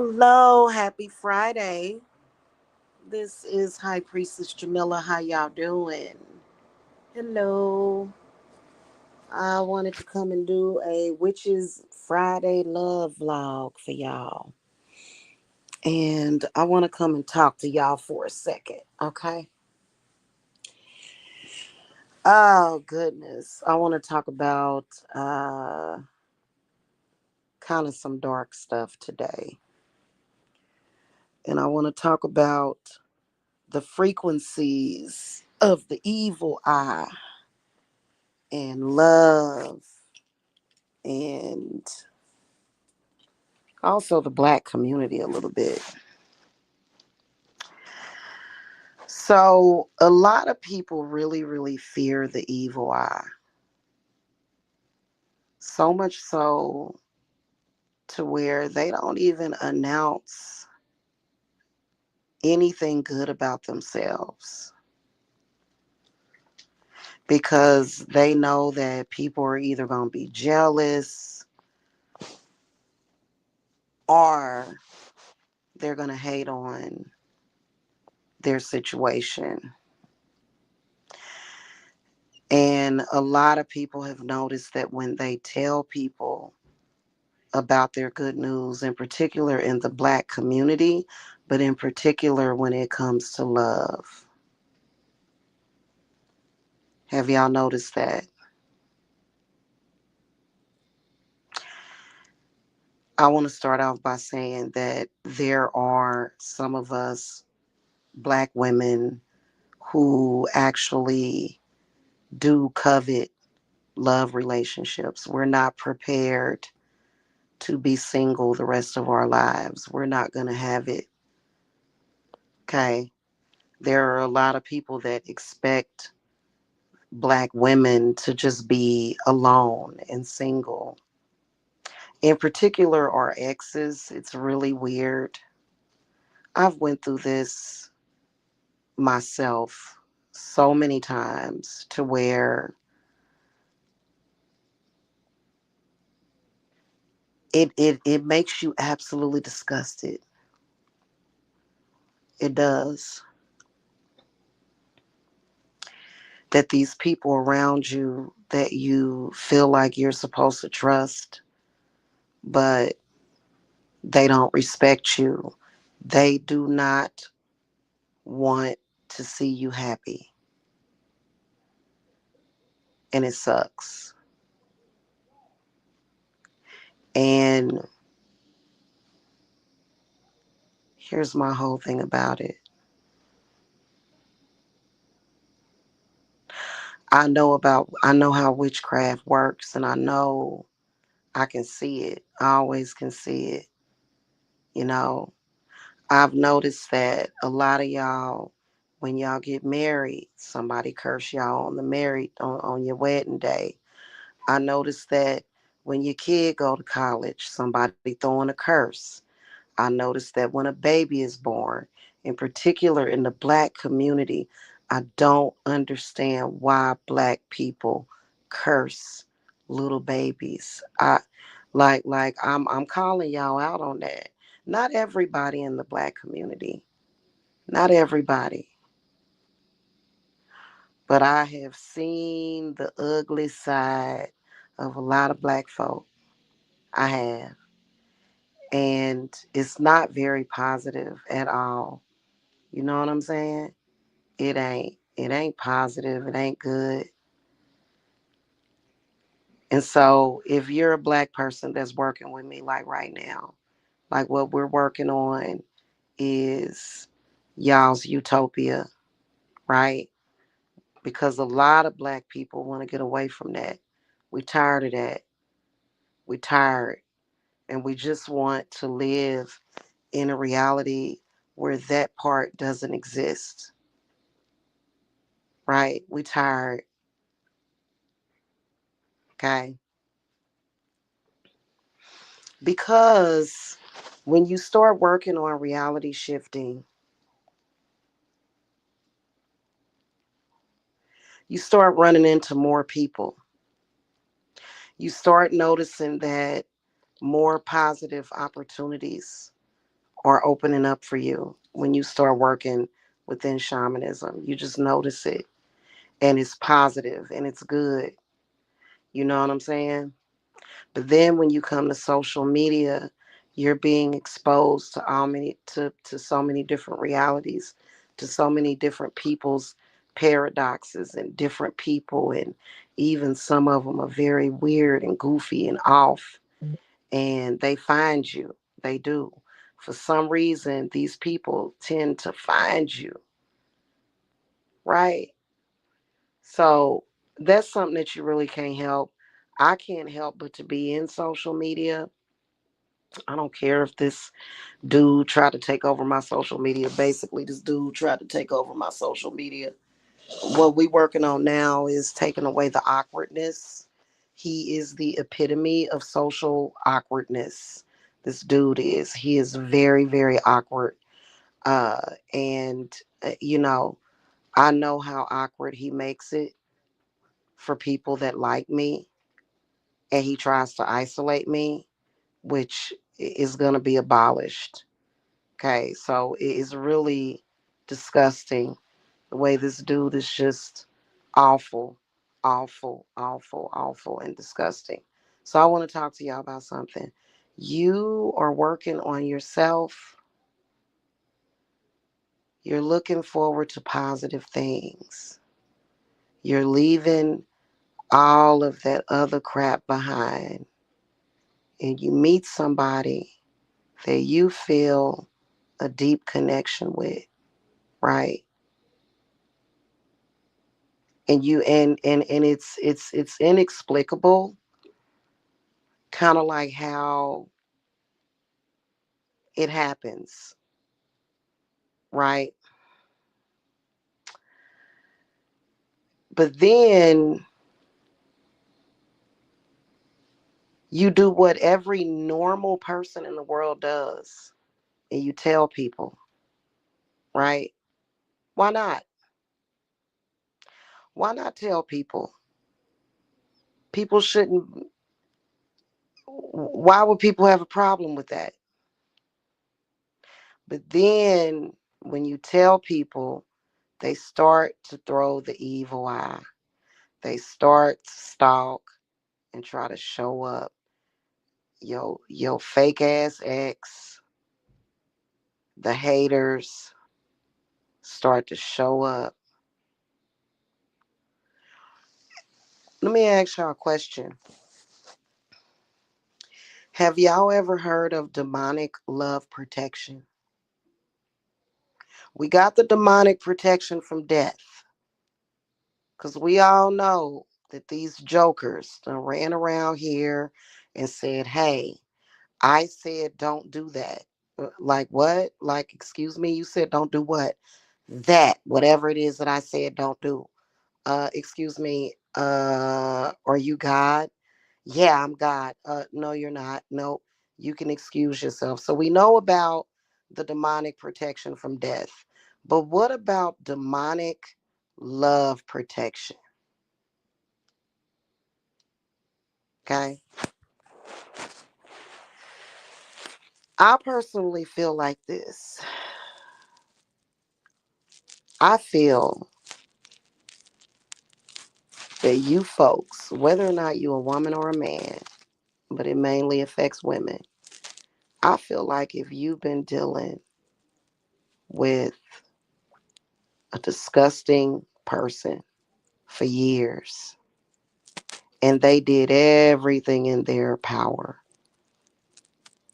Hello, happy Friday. This is High Priestess Jamila. How y'all doing? Hello. I wanted to come and do a Witches Friday love vlog for y'all. And I want to come and talk to y'all for a second, okay? Oh, goodness. I want to talk about kind of some dark stuff today. And I want to talk about the frequencies of the evil eye and love and also the black community a little bit. So, a lot of people really, really fear the evil eye. So much so to where they don't even announce anything good about themselves because they know that people are either going to be jealous or they're going to hate on their situation. And a lot of people have noticed that when they tell people about their good news, in particular in the black community, but in particular when it comes to love. Have y'all noticed that? I want to start off by saying that there are some of us black women who actually do covet love relationships. We're not prepared to be single the rest of our lives. We're not going to have it. Okay. There are a lot of people that expect black women to just be alone and single. In particular, our exes. It's really weird. I've went through this myself so many times to where it makes you absolutely disgusted. It does. That these people around you that you feel like you're supposed to trust, but they don't respect you. They do not want to see you happy. And it sucks. And here's my whole thing about it. I know how witchcraft works, and I know I can see it. I always can see it. You know, I've noticed that a lot of y'all, when y'all get married, somebody curse y'all on the married on your wedding day. I noticed that when your kid go to college, somebody throwing a curse. I noticed that when a baby is born, in particular in the black community, I don't understand why black people curse little babies. I'm calling y'all out on that. Not everybody in the black community. Not everybody. But I have seen the ugly side of a lot of black folk. I have. And it's not very positive at all. You know what I'm saying? It ain't. It ain't positive. It ain't good. And so if you're a black person that's working with me like right now, like what we're working on is y'all's utopia, right? Because a lot of black people want to get away from that. We tired of that. We tired. And we just want to live in a reality where that part doesn't exist, right? We tired. Okay. Because when you start working on reality shifting, you start running into more people. You start noticing that more positive opportunities are opening up for you when you start working within shamanism. You just notice it, and it's positive and it's good. You know what I'm saying? But then when you come to social media, you're being exposed to so many different realities, to so many different people's paradoxes and different people, and even some of them are very weird and goofy and off, and they find you. They do. For some reason, these people tend to find you, right? So that's something that you really can't help. I can't help but to be in social media. I don't care if this dude tried to take over my social media. Basically, this dude tried to take over my social media. What we working on now is taking away the awkwardness. He is the epitome of social awkwardness. This dude is. He is very, very awkward. And you know, I know how awkward he makes it for people that like me, and he tries to isolate me, which is going to be abolished. Okay, so it is really disgusting the way this dude is just awful, awful, awful, awful, and disgusting. So I want to talk to y'all about something. You are working on yourself. You're looking forward to positive things. You're leaving all of that other crap behind. And you meet somebody that you feel a deep connection with, right? And you and it's inexplicable, kind of like how it happens, right? But then you do what every normal person in the world does, and you tell people, right? Why not? Why not tell people? People shouldn't. Why would people have a problem with that? But then when you tell people, they start to throw the evil eye. They start to stalk and try to show up. Yo fake ass ex, the haters start to show up. Let me ask y'all a question. Have y'all ever heard of demonic love protection? We got the demonic protection from death, because we all know that these jokers done ran around here and said, hey, I said don't do that. Like what? Like, excuse me, you said don't do what? That, whatever it is that I said don't do. Excuse me, are you God? Yeah, I'm God. No, you're not. No, you can excuse yourself. So we know about the demonic protection from death. But what about demonic love protection? Okay. I personally feel like this. I feel that you folks, whether or not you're a woman or a man, but it mainly affects women, I feel like if you've been dealing with a disgusting person for years and they did everything in their power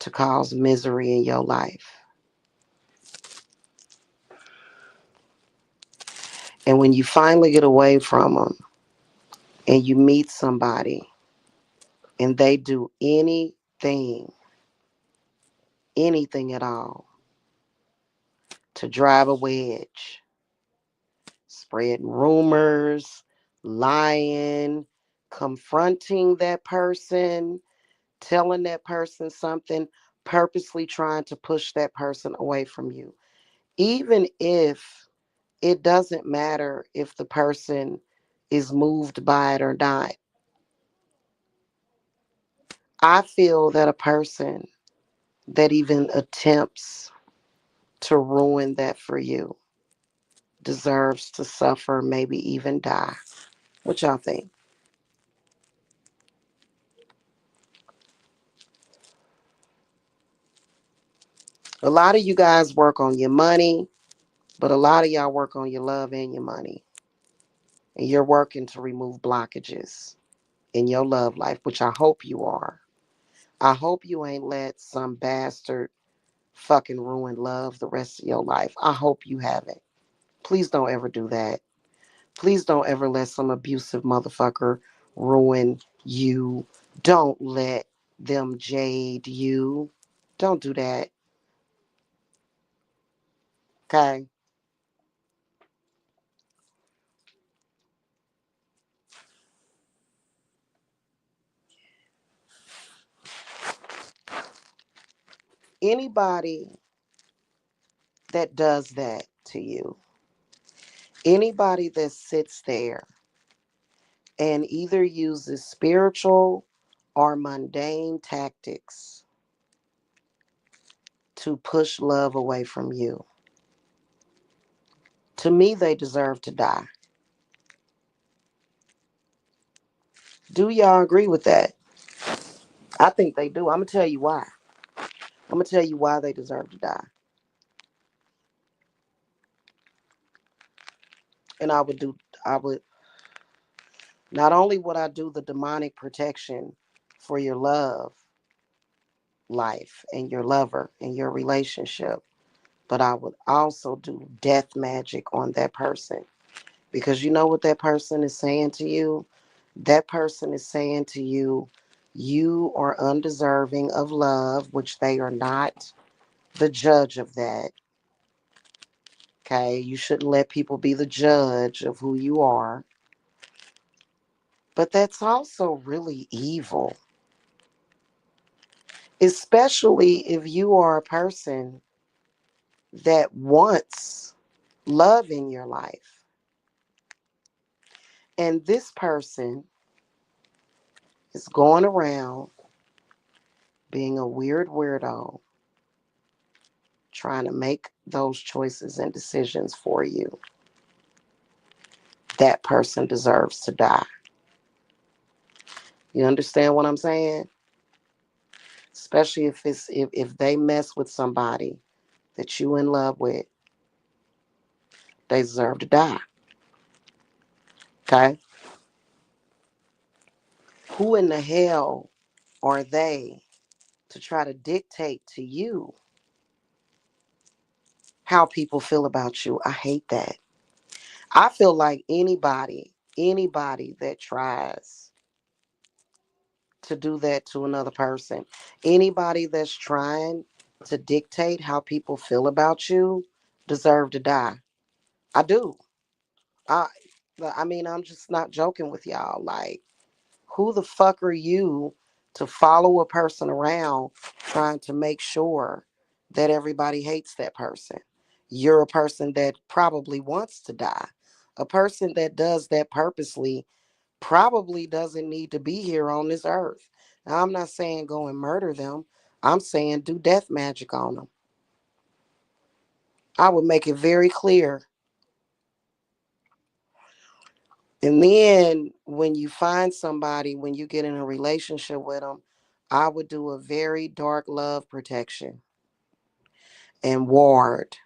to cause misery in your life, and when you finally get away from them and you meet somebody and they do anything at all to drive a wedge, spreading rumors, lying, confronting that person, telling that person something, purposely trying to push that person away from you. Even if it doesn't matter if the person is moved by it or not, I feel that a person that even attempts to ruin that for you deserves to suffer, maybe even die. What y'all think? A lot of you guys work on your money, but a lot of y'all work on your love and your money. And you're working to remove blockages in your love life, which I hope you are. I hope you ain't let some bastard fucking ruin love the rest of your life. I hope you haven't. Please don't ever do that. Please don't ever let some abusive motherfucker ruin you. Don't let them jade you. Don't do that. Okay? Anybody that does that to you, anybody that sits there and either uses spiritual or mundane tactics to push love away from you, to me, they deserve to die. Do y'all agree with that? I think they do. I'm going to tell you why. I'm going to tell you why they deserve to die. And I would, not only would I do the demonic protection for your love life and your lover and your relationship, but I would also do death magic on that person. Because you know what that person is saying to you? That person is saying to you, you are undeserving of love, which they are not the judge of that. Okay, you shouldn't let people be the judge of who you are. But that's also really evil, especially if you are a person that wants love in your life. And this person is going around being a weird weirdo, trying to make those choices and decisions for you. That person deserves to die. You understand what I'm saying? Especially if they mess with somebody that you in love with, they deserve to die. Okay? Who in the hell are they to try to dictate to you how people feel about you? I hate that. I feel like anybody that tries to do that to another person, anybody that's trying to dictate how people feel about you deserve to die. I do. I I mean, I'm just not joking with y'all. Like, who the fuck are you to follow a person around trying to make sure that everybody hates that person? You're a person that probably wants to die. A person that does that purposely probably doesn't need to be here on this earth. Now, I'm not saying go and murder them. I'm saying do death magic on them. I would make it very clear. And then when you find somebody, when you get in a relationship with them, I would do a very dark love protection and ward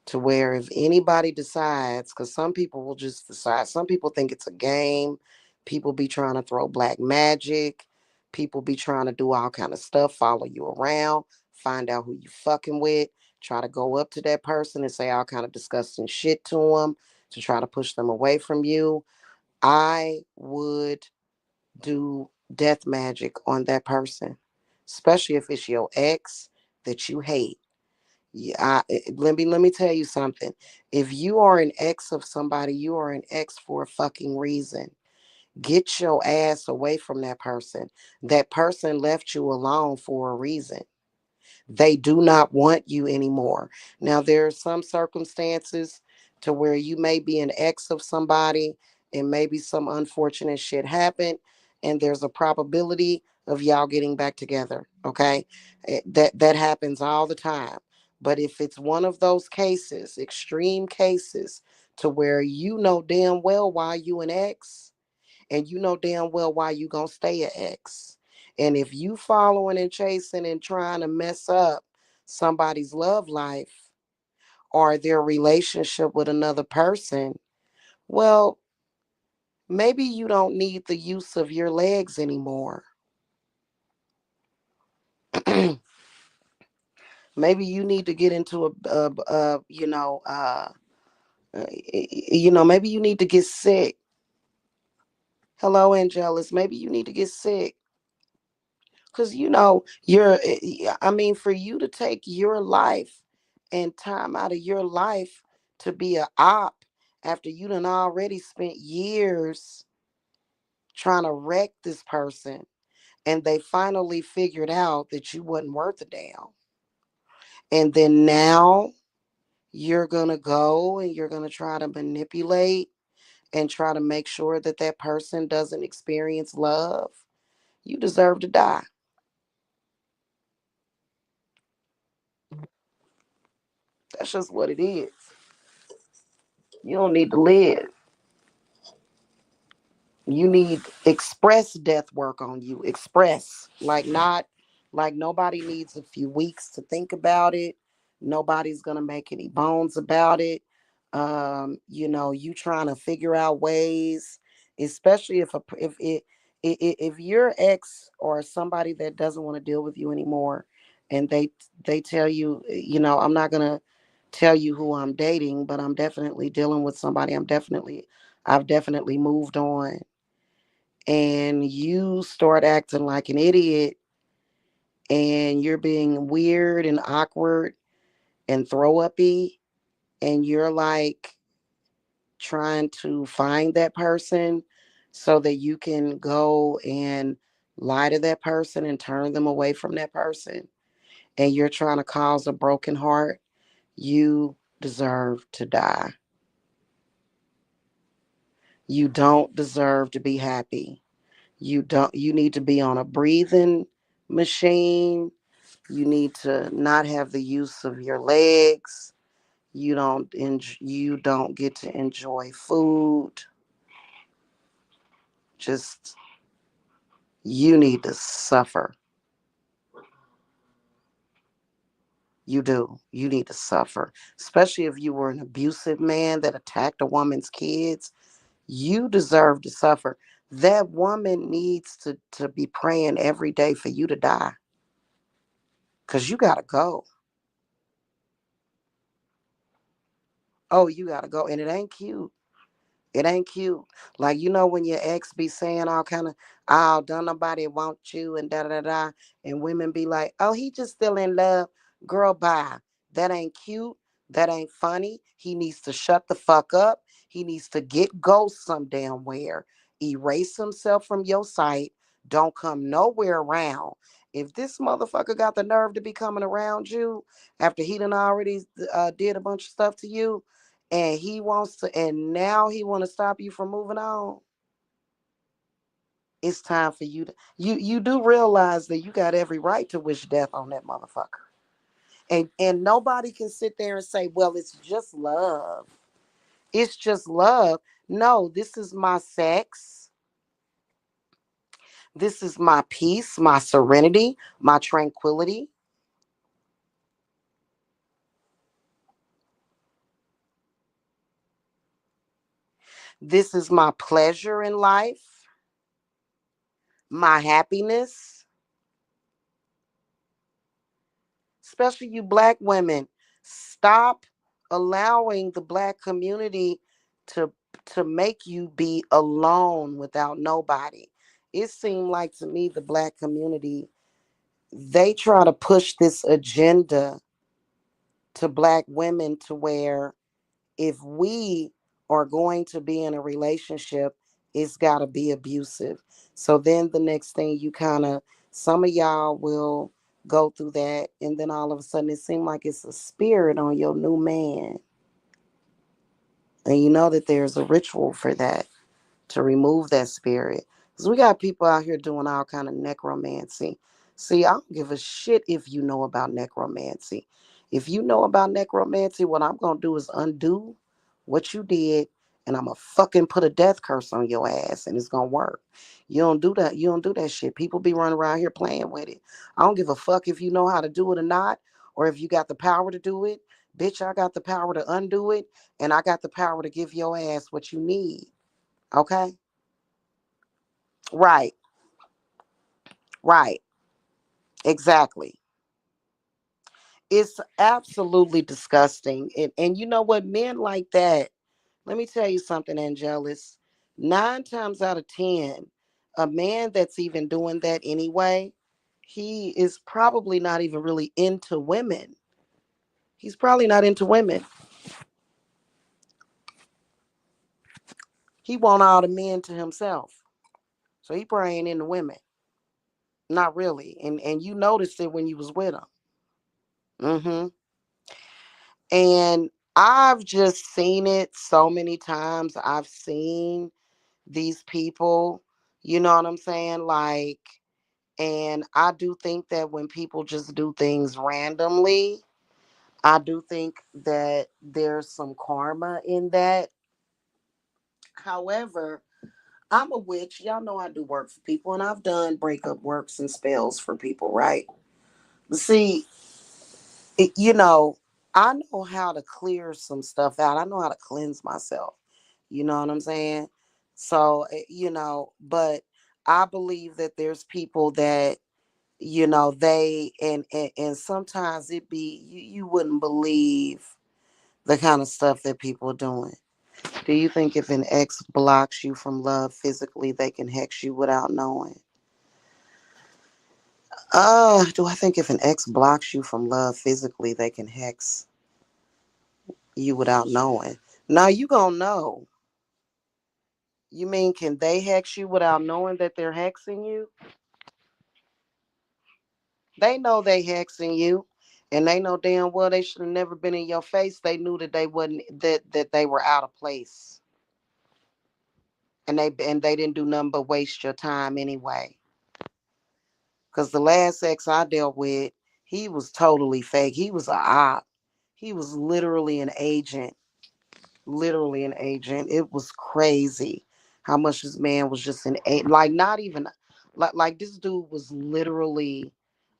to where if anybody decides, because some people will just decide, some people think it's a game, people be trying to throw black magic, people be trying to do all kind of stuff, follow you around, find out who you fucking with, try to go up to that person and say all kind of disgusting shit to them to try to push them away from you. I would do death magic on that person, especially if it's your ex that you hate. Yeah, let me tell you something. If you are an ex of somebody, you are an ex for a fucking reason. Get your ass away from that person. That person left you alone for a reason. They do not want you anymore. Now, there are some circumstances to where you may be an ex of somebody and maybe some unfortunate shit happened, and there's a probability of y'all getting back together. Okay, that happens all the time. But if it's one of those cases, extreme cases, to where you know damn well why you an ex, and you know damn well why you gonna stay an ex. And if you following and chasing and trying to mess up somebody's love life or their relationship with another person, well, maybe you don't need the use of your legs anymore. Maybe you need to get into maybe you need to get sick. Hello, Angelus. Maybe you need to get sick. Because, I mean, for you to take your life and time out of your life to be a op after you done already spent years trying to wreck this person, and they finally figured out that you wasn't worth a damn. And then now you're going to go and you're going to try to manipulate and try to make sure that that person doesn't experience love. You deserve to die. That's just what it is. You don't need to live. You need express death work on you. Express. Like, not like nobody needs a few weeks to think about it. Nobody's gonna make any bones about it. You trying to figure out ways, especially if your ex or somebody that doesn't want to deal with you anymore, and they tell you, I'm not gonna tell you who I'm dating, but I'm definitely dealing with somebody. I've definitely moved on, and you start acting like an idiot, and you're being weird and awkward and throw uppy, and you're like trying to find that person so that you can go and lie to that person and turn them away from that person, and you're trying to cause a broken heart, you deserve to die. You don't deserve to be happy. You need to be on a breathing machine. You need to not have the use of your legs. You don't get to enjoy food. Just, you need to suffer. You do. You need to suffer. Especially if you were an abusive man that attacked a woman's kids. You deserve to suffer. That woman needs to be praying every day for you to die. Cause you gotta go. Oh, you gotta go. And it ain't cute. It ain't cute. Like, when your ex be saying all kind of, oh, don't nobody want you and da da da da. And women be like, oh, he just still in love. Girl, bye. That ain't cute. That ain't funny. He needs to shut the fuck up. He needs to get ghost some damn where. Erase himself from your sight. Don't come nowhere around. If this motherfucker got the nerve to be coming around you after he done already did a bunch of stuff to you, and he wants to, and now he want to stop you from moving on, it's time for you to, you do realize that you got every right to wish death on that motherfucker. And nobody can sit there and say, well, it's just love. It's just love. No, this is my sex. This is my peace, my serenity, my tranquility. This is my pleasure in life, my happiness. Especially you black women, stop allowing the black community to make you be alone without nobody. It seemed like to me the black community, they try to push this agenda to black women to where if we are going to be in a relationship, it's got to be abusive. So then the next thing, some of y'all will go through that, and then all of a sudden it seems like it's a spirit on your new man. And you know that there's a ritual for that, to remove that spirit. Because we got people out here doing all kind of necromancy. See, I don't give a shit if you know about necromancy. If you know about necromancy, what I'm gonna do is undo what you did, and I'm gonna fucking put a death curse on your ass, and it's gonna work. You don't do that. You don't do that shit. People be running around here playing with it. I don't give a fuck if you know how to do it or not, or if you got the power to do it. Bitch, I got the power to undo it, and I got the power to give your ass what you need. Okay? Right. Right. Exactly. It's absolutely disgusting. And you know what? Men like that, let me tell you something, Angelus. 9 times out of 10, a man that's even doing that anyway, he is probably not even really into women. He's probably not into women. He want all the men to himself. So he probably ain't into women. Not really. And you noticed it when you was with him. Mm-hmm. And I've just seen it so many times. I've seen these people, you know what I'm saying? Like, and I do think that when people just do things randomly, I do think that there's some karma in that. However, I'm a witch. Y'all know I do work for people, and I've done breakup works and spells for people, right? But see, you know, I know how to clear some stuff out. I know how to cleanse myself. You know what I'm saying? So, but I believe that there's people that, they and sometimes it be you wouldn't believe the kind of stuff that people are doing. Do you think if an ex blocks you from love physically, they can hex you without knowing? Do I think if an ex blocks you from love physically, they can hex you without knowing? Now you gonna know. You mean can they hex you without knowing that they're hexing you? They know they hexing you, and they know damn well they should have never been in your face. They knew that they wasn't that they were out of place, and they didn't do nothing but waste your time anyway. Cause the last ex I dealt with, he was totally fake. He was a op. He was literally an agent. Literally an agent. It was crazy how much this man was just like not even like this dude was literally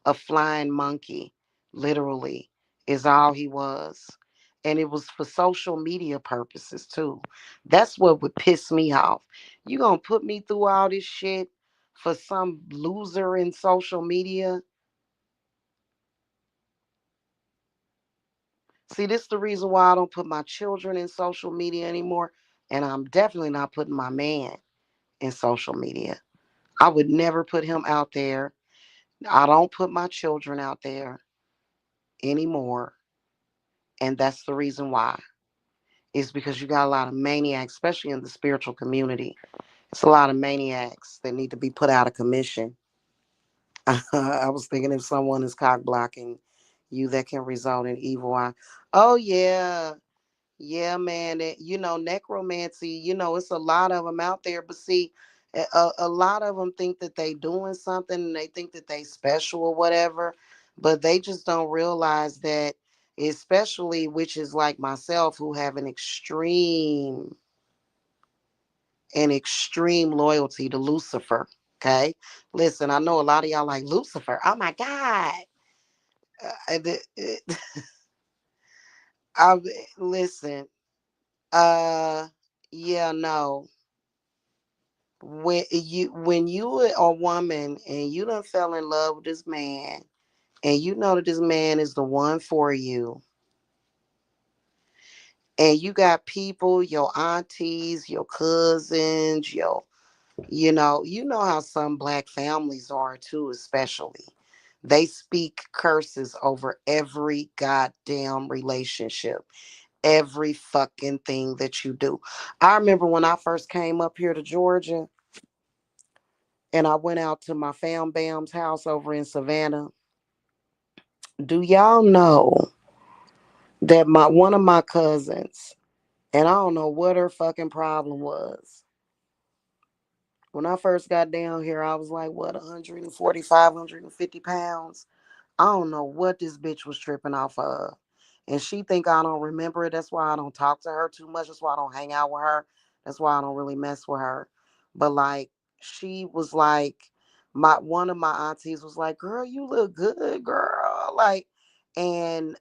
a flying monkey. Literally is all he was. And it was for social media purposes too. That's what would piss me off. You gonna put me through all this shit for some loser in social media? See, this is the reason why I don't put my children in social media anymore. And I'm definitely not putting my man in social media. I would never put him out there. I don't put my children out there anymore. And that's the reason why. Is because you got a lot of maniacs, especially in the spiritual community. It's a lot of maniacs that need to be put out of commission. I was thinking if someone is cock blocking you, that can result in evil eye. Oh, yeah. Yeah, man. Necromancy, it's a lot of them out there. But see, a lot of them think that they doing something and they think that they special or whatever. But they just don't realize that, especially witches like myself who have an extreme loyalty to Lucifer. Okay. Listen, I know a lot of y'all like Lucifer. Oh my God. Uh, the- uh, I, listen, uh, yeah, no. When you a woman and you done fell in love with this man and you know that this man is the one for you, and you got people, your aunties, your cousins, you know how some black families are too, especially. They speak curses over every goddamn relationship, every fucking thing that you do. I remember when I first came up here to Georgia and I went out to my fam bam's house over in Savannah. Do y'all know that my one of my cousins, and I don't know what her fucking problem was. When I first got down here, I was like, what, 145, 150 pounds? I don't know what this bitch was tripping off of. And she think I don't remember it. That's why I don't talk to her too much. That's why I don't hang out with her. That's why I don't really mess with her. But like she was like my one of my aunties was like, "Girl, you look good, girl." Like and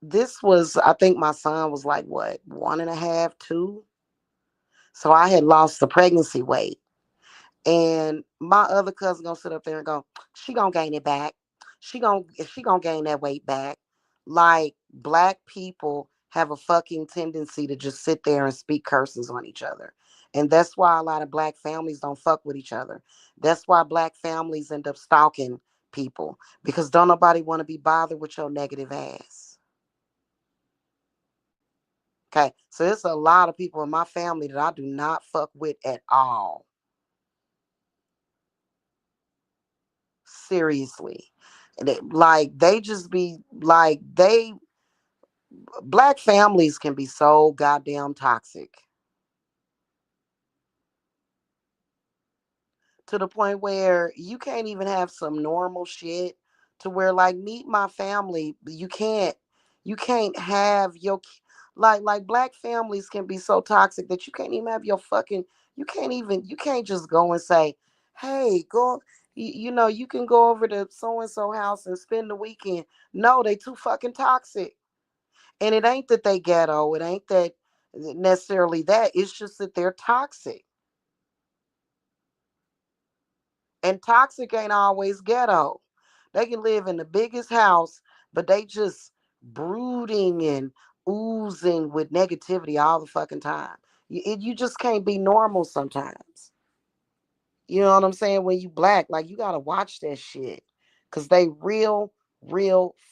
this was I think my son was like what, one and a half, two. So I had lost the pregnancy weight. And my other cousin gonna sit up there and go, she gonna gain it back. She gonna gain that weight back. Like black people have a fucking tendency to just sit there and speak curses on each other. And that's why a lot of black families don't fuck with each other. That's why black families end up stalking people because don't nobody want to be bothered with your negative ass. Okay. So there's a lot of people in my family that I do not fuck with at all. Seriously. Like they just be like they black families can be so goddamn toxic to the point where you can't even have some normal shit to where like meet my family you can't have your like black families can be so toxic that you can't even have your fucking you can't just go and say hey go you know you can go over to so and so house and spend the weekend. No, they too fucking toxic. And it ain't that they ghetto. It ain't that necessarily that. It's just that they're toxic. And toxic ain't always ghetto. They can live in the biggest house, but they just brooding and oozing with negativity all the fucking time. You just can't be normal sometimes. You know what I'm saying? When you black, like you gotta watch that shit. Cause they real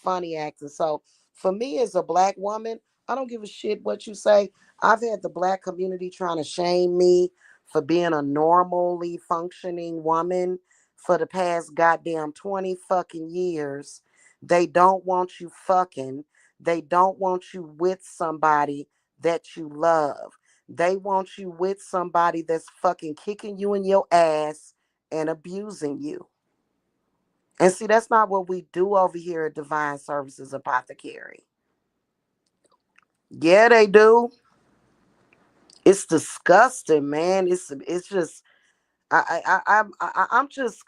funny acting. So for me as a black woman, I don't give a shit what you say. I've had the black community trying to shame me for being a normally functioning woman for the past goddamn 20 fucking years. They don't want you fucking. They don't want you with somebody that you love. They want you with somebody that's fucking kicking you in your ass and abusing you. And see, that's not what we do over here at Divine Services Apothecary. Yeah, they do. It's disgusting, man. It's just I'm just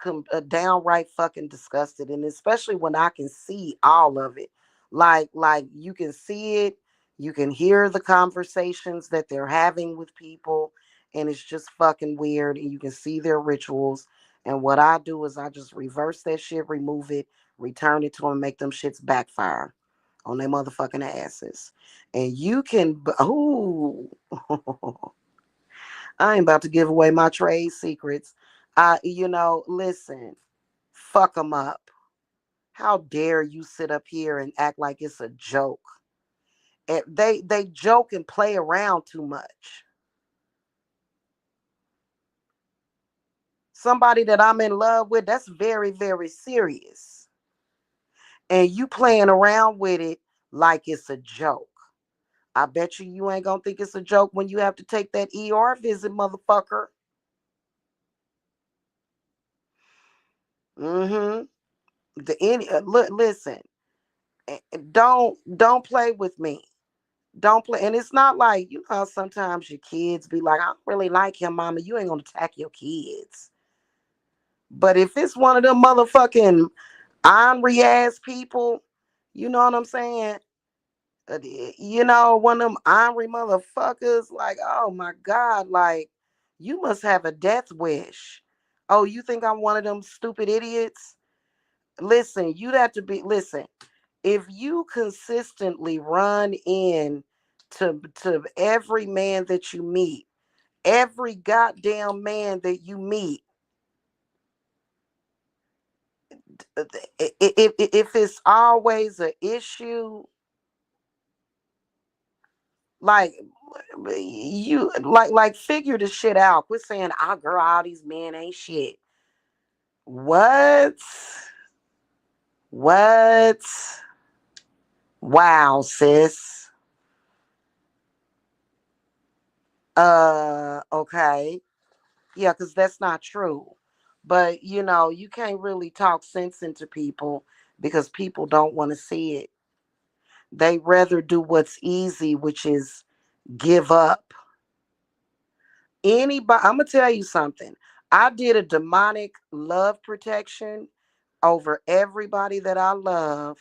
downright fucking disgusted, and especially when I can see all of it. Like you can see it, you can hear the conversations that they're having with people, and it's just fucking weird. And you can see their rituals. And what I do is I just reverse that shit, remove it, return it to them, make them shits backfire on their motherfucking asses. And you can, ooh. I ain't about to give away my trade secrets. Listen, fuck them up. How dare you sit up here and act like it's a joke? And they joke and play around too much. Somebody that I'm in love with, that's very serious. And you playing around with it like it's a joke. I bet you ain't gonna think it's a joke when you have to take that ER visit, motherfucker. Mm-hmm. Listen, don't play with me. Don't play. And it's not like, sometimes your kids be like, I don't really like him, mama. You ain't gonna attack your kids. But if it's one of them motherfucking ornery ass people, you know what I'm saying? One of them ornery motherfuckers, like, oh my God, like, you must have a death wish. Oh, you think I'm one of them stupid idiots? Listen, listen, if you consistently run in to every man that you meet, every goddamn man that you meet, if it's always an issue, like you like figure the shit out. Quit saying, "Ah, girl, all these men ain't shit." What? What? Wow, sis. Okay. Yeah, because that's not true. But you can't really talk sense into people because people don't want to see it. They rather do what's easy, which is give up. Anybody, I'm gonna tell you something. I did a demonic love protection over everybody that I love.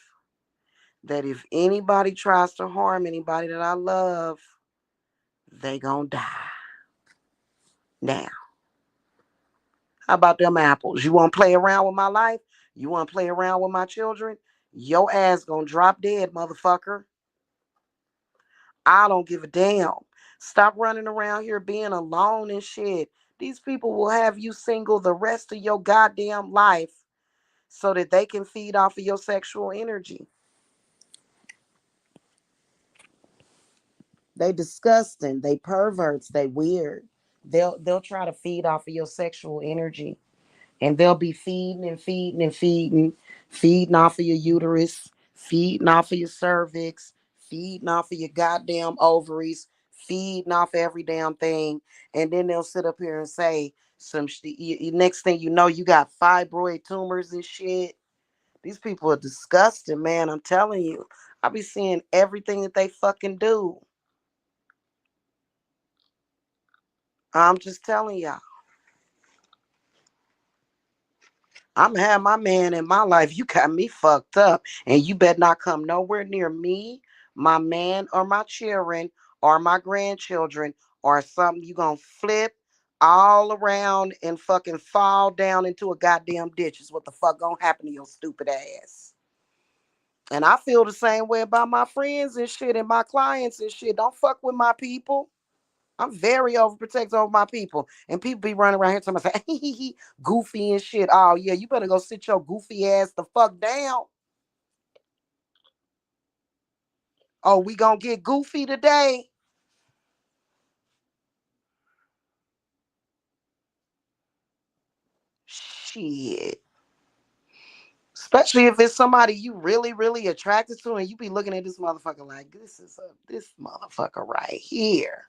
That if anybody tries to harm anybody that I love, they gonna die. Now, how about them apples? You want to play around with my life? You want to play around with my children? Your ass gonna drop dead, motherfucker. I don't give a damn. Stop running around here being alone and shit. These people will have you single the rest of your goddamn life so that they can feed off of your sexual energy. They disgusting, they perverts, they weird. They'll try to feed off of your sexual energy. And they'll be feeding and feeding and feeding, feeding off of your uterus, feeding off of your cervix, feeding off of your goddamn ovaries, feeding off every damn thing. And then they'll sit up here and say some shit. Next thing you know, you got fibroid tumors and shit. These people are disgusting, man. I'm telling you. I be seeing everything that they fucking do. I'm just telling y'all. I'm have my man in my life. You got me fucked up. And you better not come nowhere near me, my man, or my children, or my grandchildren, or something. You gonna flip all around and fucking fall down into a goddamn ditch is what the fuck gonna happen to your stupid ass. And I feel the same way about my friends and shit and my clients and shit. Don't fuck with my people. I'm very overprotective over my people. And people be running around here talking about goofy and shit. Oh yeah, you better go sit your goofy ass the fuck down. Oh, we gonna get goofy today. Shit. Especially if it's somebody you really, really attracted to, and you be looking at this motherfucker like this motherfucker right here.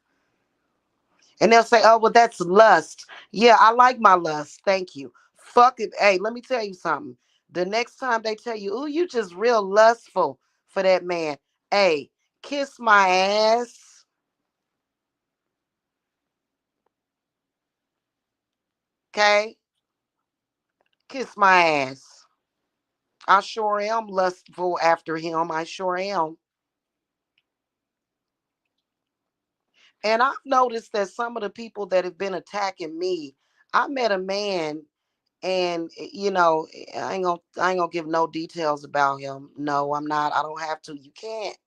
And they'll say, oh, well, that's lust. Yeah, I like my lust. Thank you. Fuck it. Hey, let me tell you something. The next time they tell you, oh, you just real lustful for that man. Hey, kiss my ass. Okay? Kiss my ass. I sure am lustful after him. I sure am. And I've noticed that some of the people that have been attacking me, I met a man and I ain't gonna give no details about him. No, I'm not. I don't have to. You can't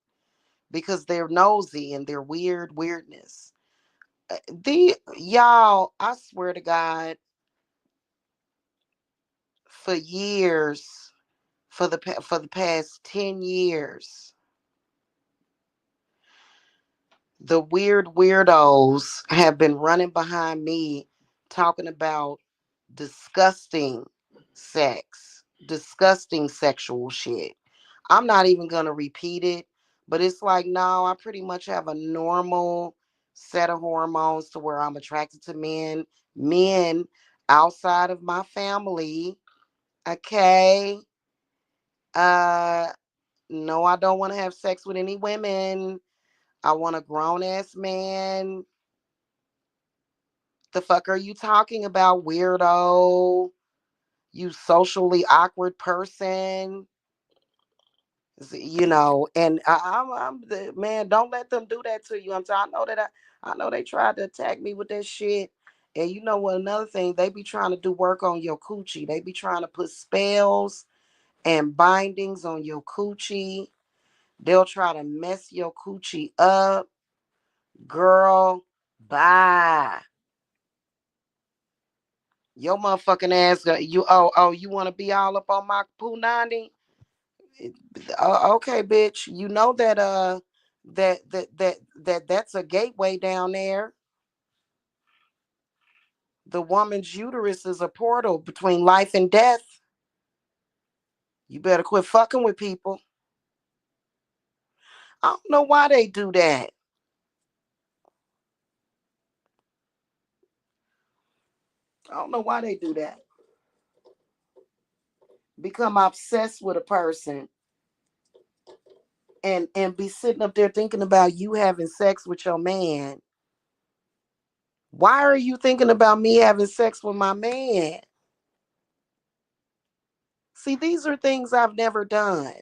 because they're nosy and they're weirdness. The y'all, I swear to God, for years, for the past 10 years, the weirdos have been running behind me talking about disgusting sex, disgusting sexual shit. I'm not even going to repeat it, but it's like, no, I pretty much have a normal set of hormones to where I'm attracted to men outside of my family. Okay. Uh, no, I don't want to have sex with any women. I want a grown ass man. The fuck are you talking about, weirdo? You socially awkward person. And I'm the man. Don't let them do that to you. I know that I know they tried to attack me with that shit. And you know what? Another thing, they be trying to do work on your coochie. They be trying to put spells and bindings on your coochie. They'll try to mess your coochie up, girl. Bye. Your motherfucking ass. You want to be all up on my poo 90? Okay, bitch. You know that that's a gateway down there. The woman's uterus is a portal between life and death. You better quit fucking with people. I don't know why they do that. I don't know why they do that. become obsessed with a person and be sitting up there thinking about you having sex with your man. Why are you thinking about me having sex with my man? See, these are things I've never done.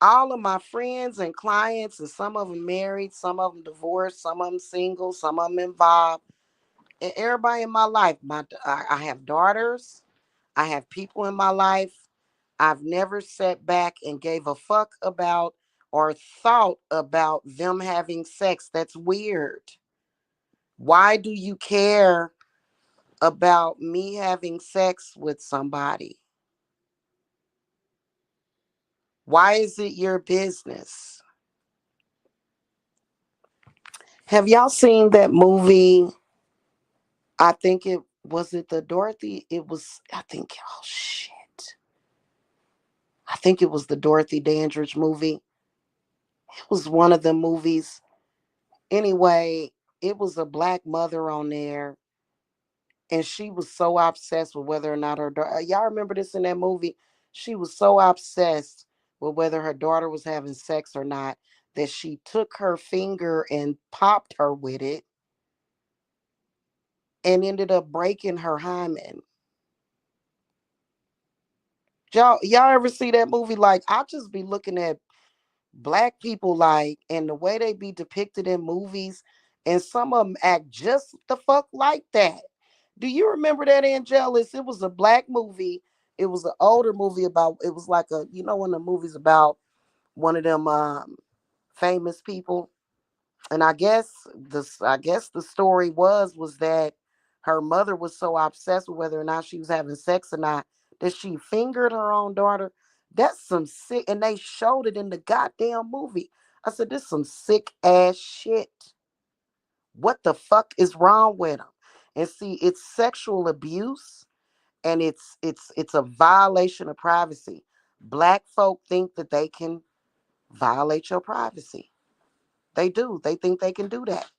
All of my friends and clients, and some of them married, some of them divorced, some of them single, some of them involved. And everybody in my life, I have daughters, I have people in my life. I've never sat back and gave a fuck about or thought about them having sex. That's weird. Why do you care about me having sex with somebody? Why is it your business? Have y'all seen that movie? I think it was it the Dorothy. It was, I think, oh shit. I think it was the Dorothy Dandridge movie. It was one of the movies. Anyway, it was a black mother on there, and she was so obsessed with whether or not her daughter. Y'all remember this in that movie? She was so obsessed with whether her daughter was having sex or not that she took her finger and popped her with it and ended up breaking her hymen. Y'all ever see that movie? Like, I just be looking at black people, like, and the way they be depicted in movies, and some of them act just the fuck like that. Do you remember that, Angelus? It was a black movie. It was an older movie about, it was like a, one of the movies about one of them famous people. And I guess the story was that her mother was so obsessed with whether or not she was having sex or not that she fingered her own daughter. That's some sick, and they showed it in the goddamn movie. I said, this is some sick ass shit. What the fuck is wrong with them? And see, it's sexual abuse, and it's a violation of privacy. Black folk think that they can violate your privacy. They do. They think they can do that.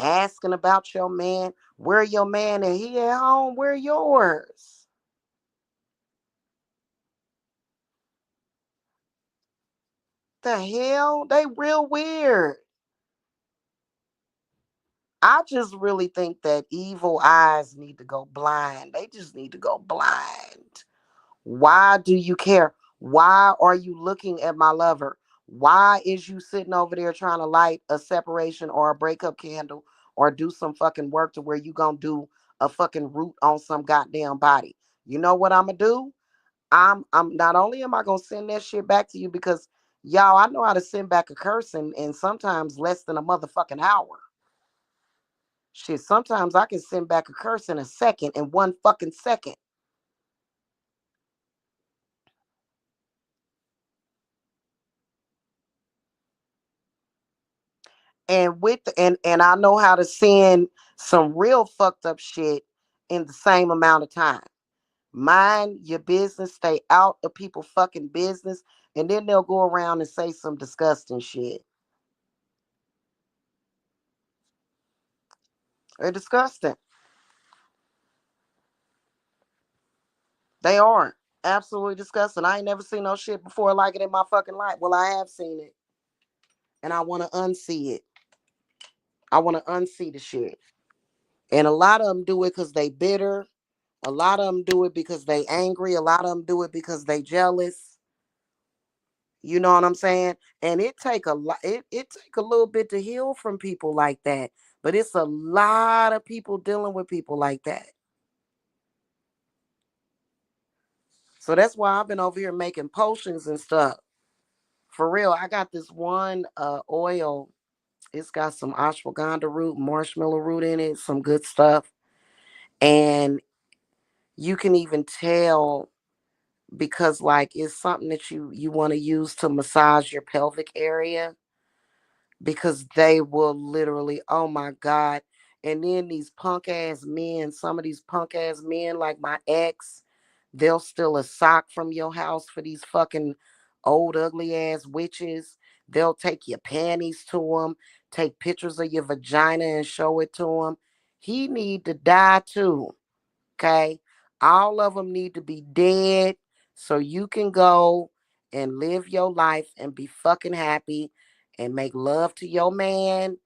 Asking about your man, where your man and he at home, where yours? The hell? They real weird. I just really think that evil eyes need to go blind. They just need to go blind. Why do you care? Why are you looking at my lover? Why is you sitting over there trying to light a separation or a breakup candle or do some fucking work to where you gonna do a fucking root on some goddamn body? You know what I'm gonna do? I'm not only am I gonna send that shit back to you because y'all, I know how to send back a curse in sometimes less than a motherfucking hour. Shit, sometimes I can send back a curse in a second, in one fucking second. And I know how to send some real fucked up shit in the same amount of time. Mind your business, stay out of people fucking business, and then they'll go around and say some disgusting shit. They're disgusting. They aren't. Absolutely disgusting. I ain't never seen no shit before like it in my fucking life. Well, I have seen it, and I want to unsee it. I want to unsee the shit. And a lot of them do it because they bitter. A lot of them do it because they angry. A lot of them do it because they jealous. You know what I'm saying? And it take a lot. It take a little bit to heal from people like that. But it's a lot of people dealing with people like that. So that's why I've been over here making potions and stuff. For real, I got this one oil. It's got some ashwagandha root, marshmallow root in it, some good stuff. And you can even tell because like it's something that you want to use to massage your pelvic area because they will literally, oh my God. And then these punk ass men, some of these punk ass men like my ex, they'll steal a sock from your house for these fucking old ugly ass witches. They'll take your panties to them. take pictures of your vagina and show it to him. He need to die too. Okay? All of them need to be dead so you can go and live your life and be fucking happy and make love to your man,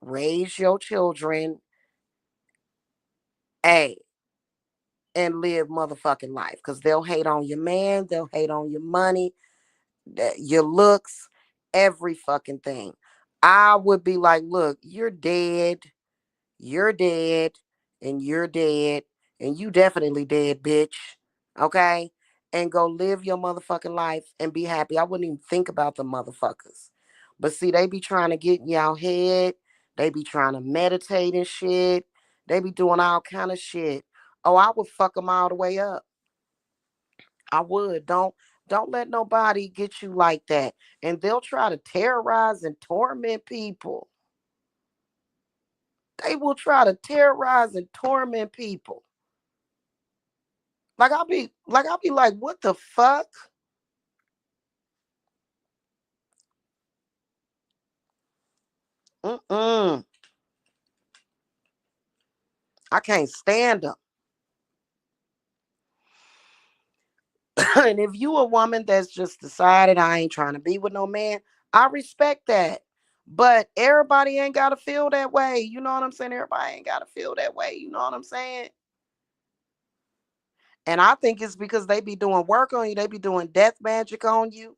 raise your children, hey, and live motherfucking life. Because they'll hate on your man, they'll hate on your money, your looks, every fucking thing. I would be like, look, you're dead, and you're dead, and you definitely dead, bitch. Okay? And go live your motherfucking life and be happy. I wouldn't even think about the motherfuckers. But see, they be trying to get in y'all head. They be trying to meditate and shit. They be doing all kind of shit. Oh, I would fuck them all the way up. I would. Don't let nobody get you like that. And they'll try to terrorize and torment people. They will try to terrorize and torment people. I'll be like, what the fuck? Mm-mm. I can't stand them. And if you a woman that's just decided I ain't trying to be with no man, I respect that. But everybody ain't gotta feel that way. You know what I'm saying? Everybody ain't gotta feel that way. You know what I'm saying? And I think it's because they be doing work on you. They be doing death magic on you.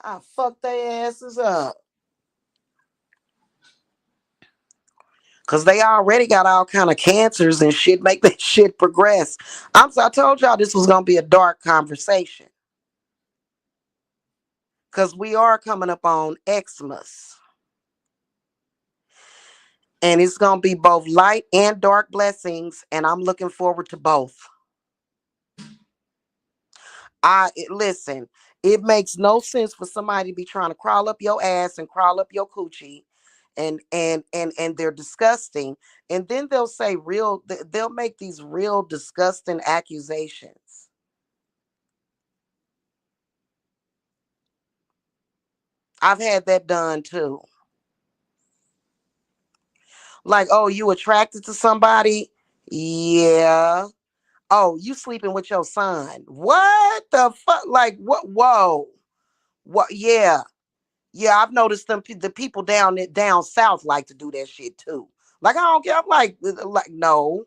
I fuck their asses up. Cause they already got all kind of cancers and shit. Make that shit progress. I told y'all this was gonna be a dark conversation. Cause we are coming up on Xmas. And it's gonna be both light and dark blessings. And I'm looking forward to both. Listen, it makes no sense for somebody to be trying to crawl up your ass and crawl up your coochie, and they're disgusting, and then they'll say they'll make these real disgusting accusations. I've had that done too. Like, oh, you attracted to somebody? Yeah. Oh, you sleeping with your son? What the fuck? Like, what? Whoa. What? Yeah. Yeah, I've noticed the people down south like to do that shit too. Like, I don't care. I'm like no.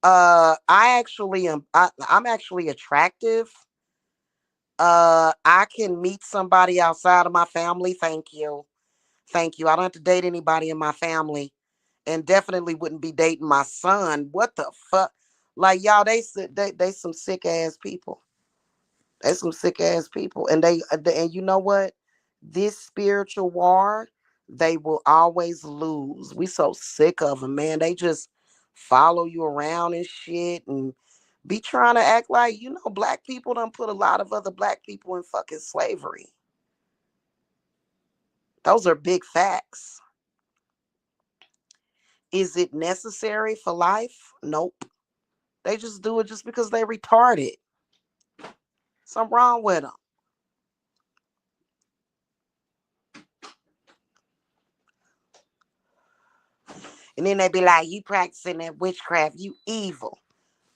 I actually am. I'm actually attractive. I can meet somebody outside of my family. Thank you, thank you. I don't have to date anybody in my family, and definitely wouldn't be dating my son. What the fuck? Like, y'all, they some sick ass people. They some sick ass people, and and you know what? This spiritual war, they will always lose. We so sick of them, man. They just follow you around and shit, and be trying to act like, black people done put a lot of other black people in fucking slavery. Those are big facts. Is it necessary for life? Nope. They just do it just because they retarded. Something wrong with them. And then they be like, you practicing that witchcraft, you evil.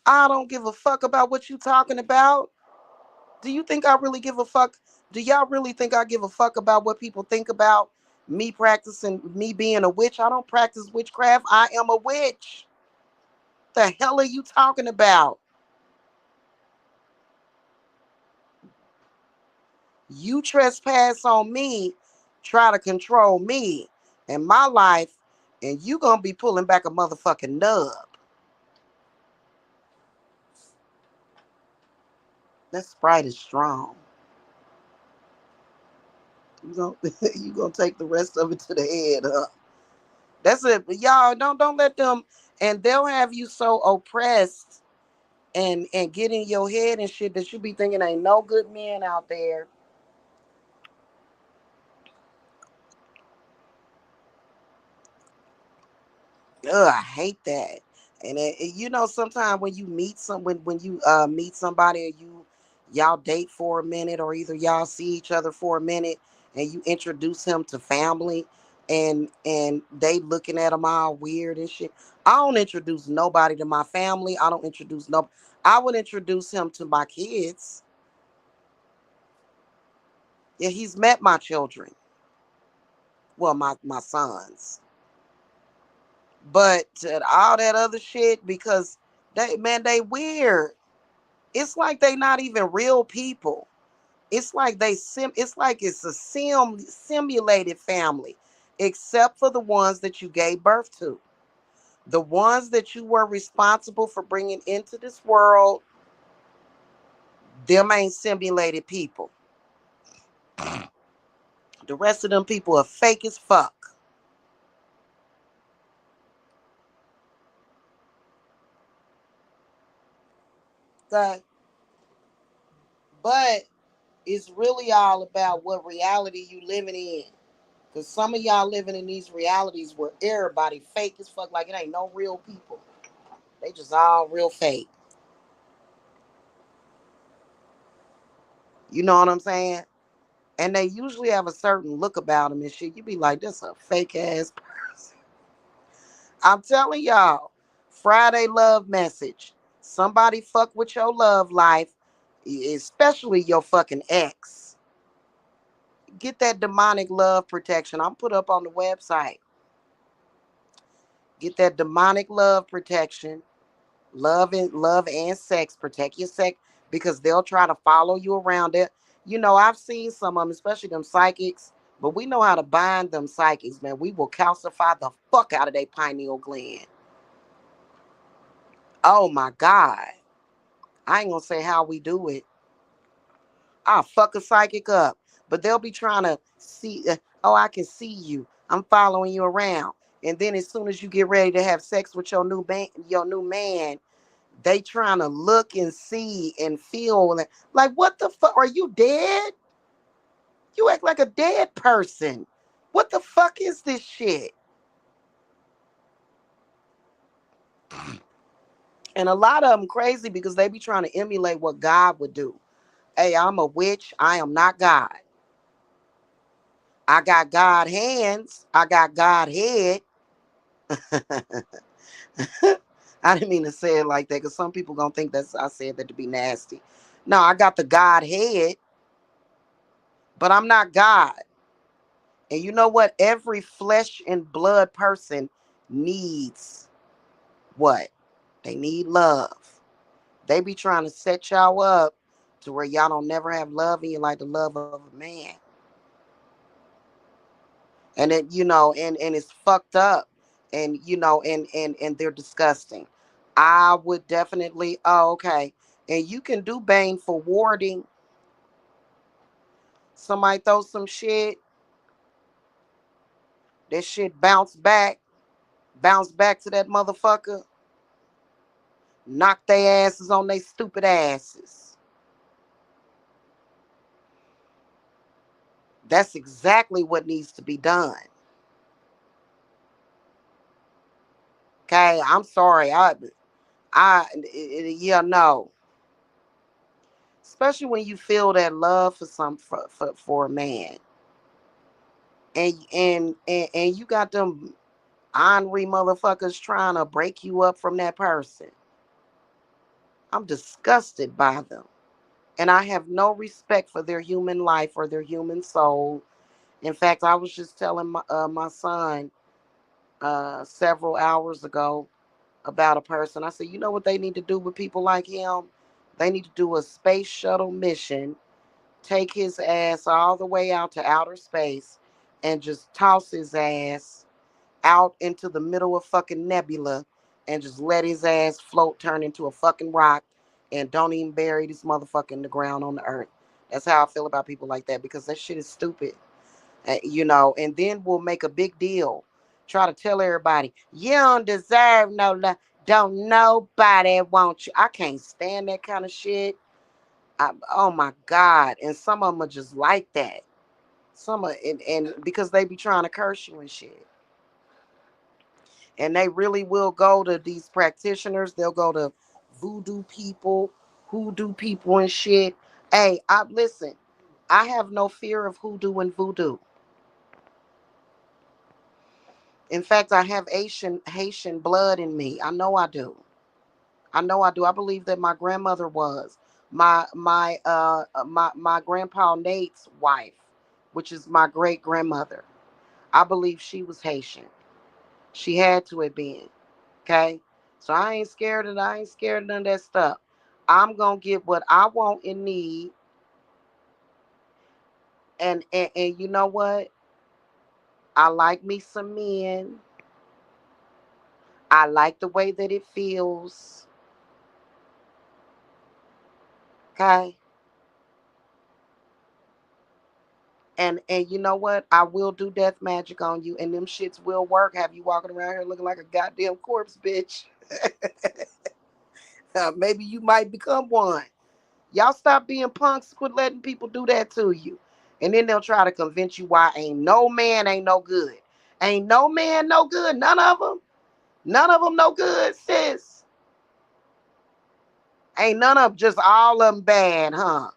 I don't give a fuck about what you talking about. Do you think I really give a fuck? Do y'all really think I give a fuck about what people think about me practicing, me being a witch? I don't practice witchcraft. I am a witch. The hell are you talking about? You trespass on me, try to control me and my life, and you gonna be pulling back a motherfucking nub. That Sprite is strong. You gonna you gonna take the rest of it to the head, huh? That's it. Y'all don't let them, and they'll have you so oppressed and get in your head and shit that you be thinking ain't no good men out there. Ugh, I hate that. And sometimes when you meet when you meet somebody, or y'all date for a minute, or either y'all see each other for a minute, and you introduce him to family, and they looking at him all weird and shit. I don't introduce nobody to my family. I don't introduce no. I would introduce him to my kids. Yeah, he's met my children. Well, my sons. But all that other shit, because they weird. It's like they not even real people. It's like it's like it's a simulated family, except for the ones that you gave birth to. The ones that you were responsible for bringing into this world, them ain't simulated people. The rest of them people are fake as fuck. Okay? But it's really all about what reality you living in. Because some of y'all living in these realities where everybody fake as fuck, like it ain't no real people. They just all real fake. You know what I'm saying? And they usually have a certain look about them and shit. You be like, this a fake ass person. I'm telling y'all, Friday love message. Somebody fuck with your love life, especially your fucking ex. Get that demonic love protection. I'm put up on the website. Get that demonic love protection. Love and sex. Protect your sex because they'll try to follow you around it. You know, I've seen some of them, especially them psychics, but we know how to bind them psychics, man. We will calcify the fuck out of their pineal gland. Oh my God. I ain't gonna say how we do it. I'll fuck a psychic up. But they'll be trying to see, oh, I can see you. I'm following you around. And then as soon as you get ready to have sex with your new man, they trying to look and see and feel like what the fuck? Are you dead? You act like a dead person. What the fuck is this shit? And a lot of them crazy because they be trying to emulate what God would do. Hey, I'm a witch. I am not God. I got God hands. I got God head. I didn't mean to say it like that because some people gonna think that's I said that to be nasty. No, I got the God head, but I'm not God. And you know what? Every flesh and blood person needs what? They need love. They be trying to set y'all up to where y'all don't never have love in you like the love of a man. And it, and it's fucked up. And and they're disgusting. I would definitely okay. And you can do Bane for warding. Somebody throw some shit, that shit bounce back to that motherfucker, knock their asses on their stupid asses. That's exactly what needs to be done. Okay, I'm sorry. Yeah, no. Especially when you feel that love for for a man, and you got them ornery motherfuckers trying to break you up from that person. I'm disgusted by them, and I have no respect for their human life or their human soul. In fact, I was just telling my son several hours ago about a person. I said, you know what they need to do with people like him? They need to do a space shuttle mission, take his ass all the way out to outer space, and just toss his ass out into the middle of fucking nebula and just let his ass float, turn into a fucking rock, and don't even bury this motherfucker in the ground on the earth. That's how I feel about people like that because that shit is stupid. And then we'll make a big deal. Try to tell everybody, you don't deserve no love. Don't nobody want you. I can't stand that kind of shit. Oh my God. And some of them are just like that. And because they be trying to curse you and shit. And they really will go to these practitioners. They'll go to voodoo people, hoodoo people and shit. Hey, I listen. I have no fear of hoodoo and voodoo. In fact, I have Haitian blood in me. I know I do. I know I do. I believe that my grandmother was my grandpa Nate's wife, which is my great grandmother. I believe she was Haitian. She had to have been. Okay, so I ain't scared of none of that stuff. I'm gonna get what I want and need, and you know what? I like me some men. I like the way that it feels. Okay. And you know what? I will do death magic on you, and them shits will work. Have you walking around here looking like a goddamn corpse, bitch? Maybe you might become one. Y'all stop being punks. Quit letting people do that to you, and then they'll try to convince you why ain't no man ain't no good. Ain't no man no good. None of them. None of them no good, sis. Ain't none of them. Just all of them bad, huh?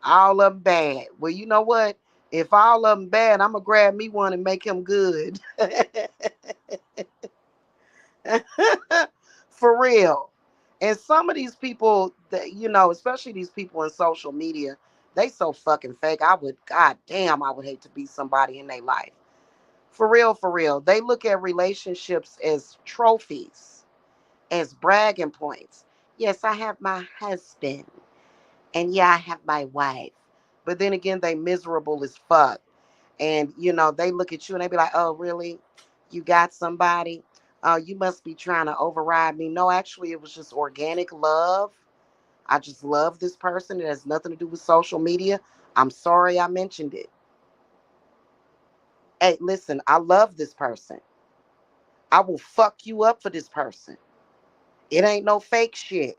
All of them bad. Well, you know what? If all of them bad, I'm gonna grab me one and make him good. For real. And some of these people that especially these people in social media, they so fucking fake. God damn, I would hate to be somebody in their life. For real, for real. They look at relationships as trophies, as bragging points. Yes, I have my husband. And yeah, I have my wife. But then again, they miserable as fuck. And they look at you and they be like, "Oh, really? You got somebody? Oh, you must be trying to override me." No, actually, it was just organic love. I just love this person. It has nothing to do with social media. I'm sorry I mentioned it. Hey, listen, I love this person. I will fuck you up for this person. It ain't no fake shit.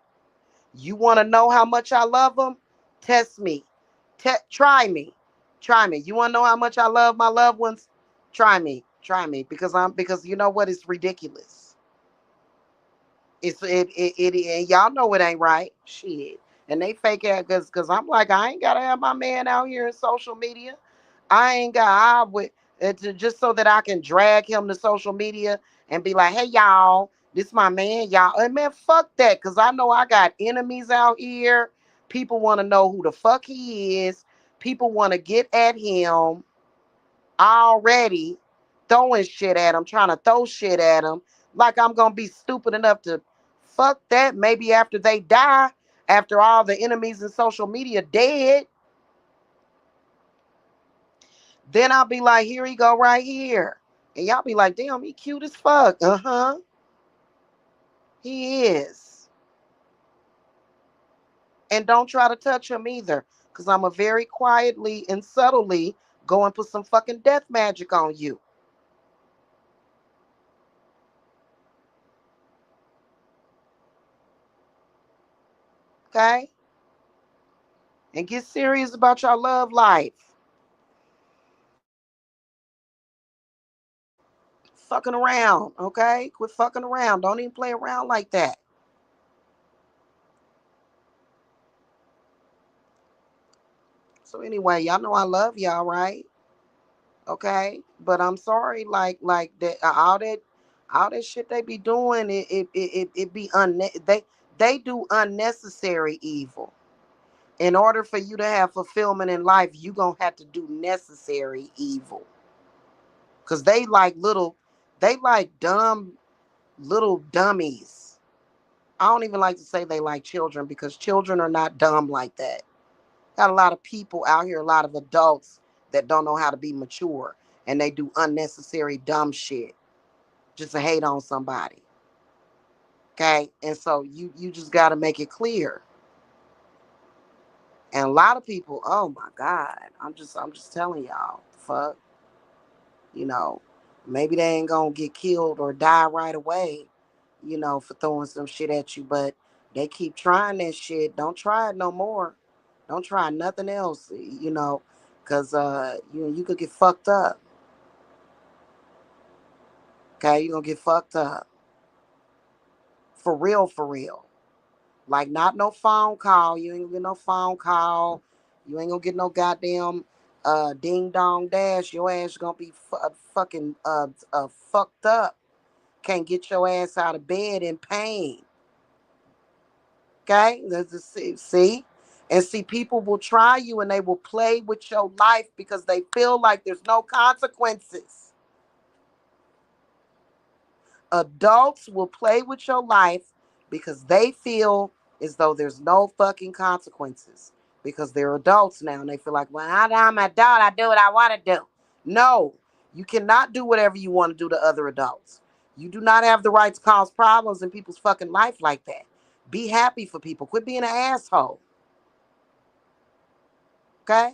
You want to know how much I love them? Test me. Try me. Try me. You want to know how much I love my loved ones? Try me. Try me because you know what? It's ridiculous. And y'all know it ain't right. Shit. And they fake it because I'm like, I ain't gotta have my man out here in social media. I ain't got I would just so that I can drag him to social media and be like, "Hey y'all, this my man, y'all." And man, fuck that, cause I know I got enemies out here. People want to know who the fuck he is. People want to get at him already, throwing shit at him, trying to throw shit at him. Like I'm gonna be stupid enough to fuck that. Maybe after they die, after all the enemies in social media dead, then I'll be like, here he go right here. And y'all be like, damn, he cute as fuck. Uh-huh. He is. And don't try to touch him either. Because I'm a very quietly and subtly go and put some fucking death magic on you. Okay? And get serious about your love life. Fucking around, okay? Quit fucking around. Don't even play around like that. So anyway, y'all know I love y'all, right? Okay, but I'm sorry, like that all that shit they be doing, it be they do unnecessary evil. In order for you to have fulfillment in life, you gonna have to do necessary evil. Cause they like dumb little dummies. I don't even like to say they like children because children are not dumb like that. Got a lot of people out here, a lot of adults that don't know how to be mature and they do unnecessary dumb shit just to hate on somebody. Okay? And so you just got to make it clear. And a lot of people, oh my God, I'm just telling y'all, fuck, you know, maybe they ain't gonna get killed or die right away, for throwing some shit at you, but they keep trying that shit. Don't try it no more. Don't try nothing else, because you could get fucked up. Okay, you gonna get fucked up. For real, for real. Like not no phone call. You ain't gonna get no phone call. You ain't gonna get no goddamn ding dong dash. Your ass gonna be fucking fucked up. Can't get your ass out of bed in pain. Okay? See? And see, people will try you and they will play with your life because they feel like there's no consequences. Adults will play with your life because they feel as though there's no fucking consequences because they're adults now and they feel like, well, I'm an adult, I do what I want to do. No, you cannot do whatever you want to do to other adults. You do not have the right to cause problems in people's fucking life like that. Be happy for people. Quit being an asshole. Okay?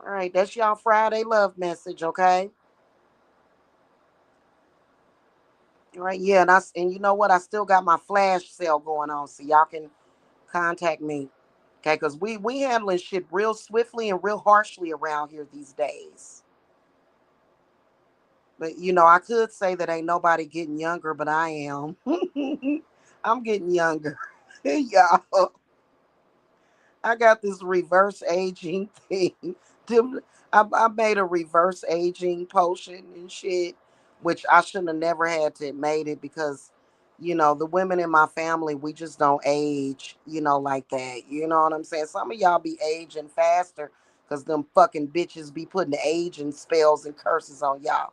All right, that's y'all Friday love message, okay? All right, yeah, and you know what? I still got my flash sale going on, so y'all can contact me. Okay, because we handling shit real swiftly and real harshly around here these days. But I could say that ain't nobody getting younger, but I am. I'm getting younger. Y'all. I got this reverse aging thing. I made a reverse aging potion and shit, which I shouldn't have never had to made it because, the women in my family, we just don't age, like that. You know what I'm saying? Some of y'all be aging faster because them fucking bitches be putting aging spells and curses on y'all.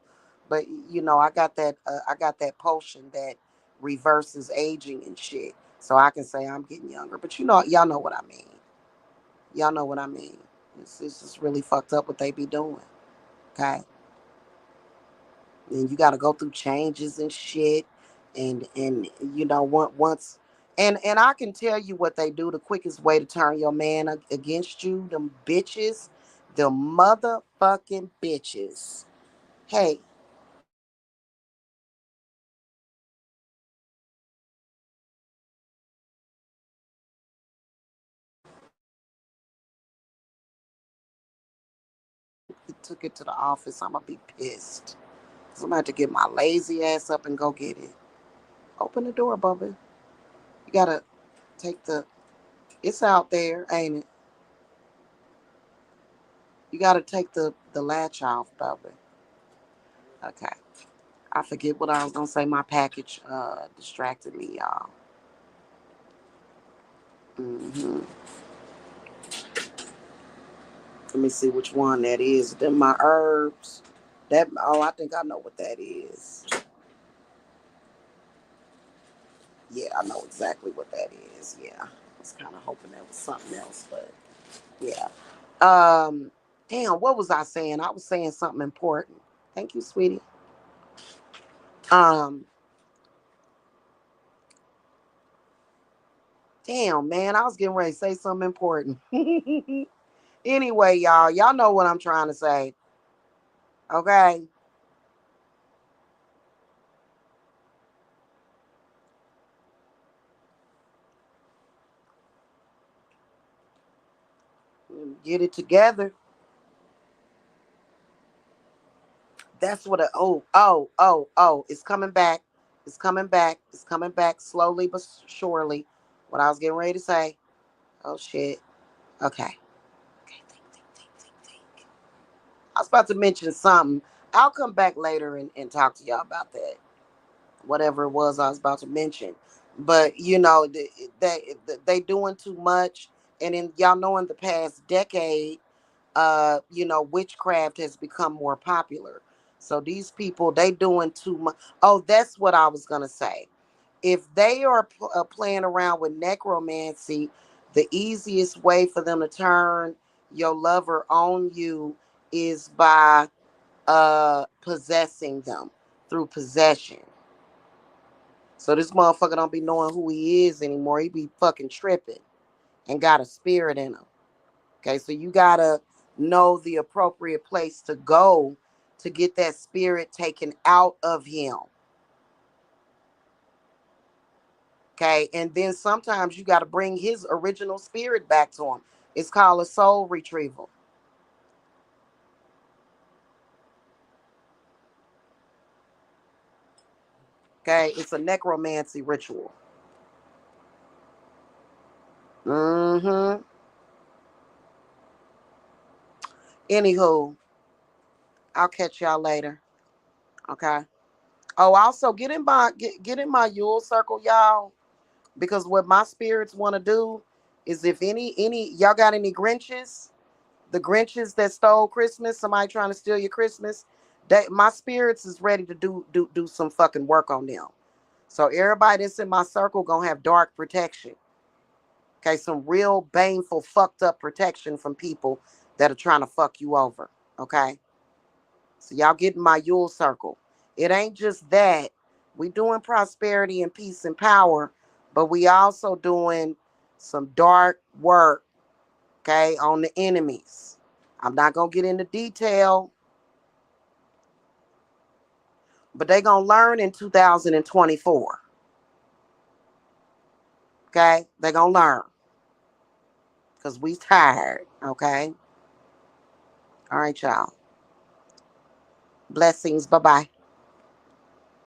But I got that potion that reverses aging and shit. So I can say I'm getting younger. But y'all know what I mean. Y'all know what I mean. It's just really fucked up what they be doing. Okay. And you got to go through changes and shit. And once and I can tell you what they do. The quickest way to turn your man against you, them bitches, the motherfucking bitches. Hey, he took it to the office. I'm gonna be pissed. So I'm gonna have to get my lazy ass up and go get it. Open the door, Bubba. You gotta take the. It's out there, ain't it? You got to take the latch off, Bubba. Okay. I forget what I was going to say. My package distracted me, y'all. hmm Let me see which one that is. Then my herbs. I think I know what that is. Yeah, I know exactly what that is. Yeah. I was kind of hoping that was something else, but yeah. Damn, what was I saying? I was saying something important. Thank you, sweetie. Um, Damn, man, I was getting ready to say something important. Anyway, y'all know what I'm trying to say. Okay. Get it together. That's what it's coming back. It's coming back. It's coming back slowly but surely. What I was getting ready to say. Oh shit. Okay. Okay, think. I was about to mention something. I'll come back later and talk to y'all about that. Whatever it was I was about to mention. But they doing too much. And in y'all know in the past decade, witchcraft has become more popular. So these people, they doing too much. Oh, that's what I was gonna say. If they are playing around with necromancy, the easiest way for them to turn your lover on you is by possessing them through possession. So this motherfucker don't be knowing who he is anymore. He be fucking tripping and got a spirit in him. Okay, so you gotta know the appropriate place to go to get that spirit taken out of him. Okay, and then sometimes you gotta bring his original spirit back to him. It's called a soul retrieval. Okay, it's a necromancy ritual. Mm-hmm. Anywho, I'll catch y'all later. Okay. Oh, also get in my Yule circle, y'all. Because what my spirits want to do is if any y'all got any Grinches, the Grinches that stole Christmas, somebody trying to steal your Christmas, they my spirits is ready to do some fucking work on them. So everybody that's in my circle gonna have dark protection. Okay, some real baneful, fucked up protection from people that are trying to fuck you over. Okay. So y'all get in my Yule circle. It ain't just that. We doing prosperity and peace and power, but we also doing some dark work, okay, on the enemies. I'm not gonna get into detail, but they gonna learn in 2024. Okay? They gonna learn. Cause we tired. Okay. All right, y'all. Blessings. Bye-bye.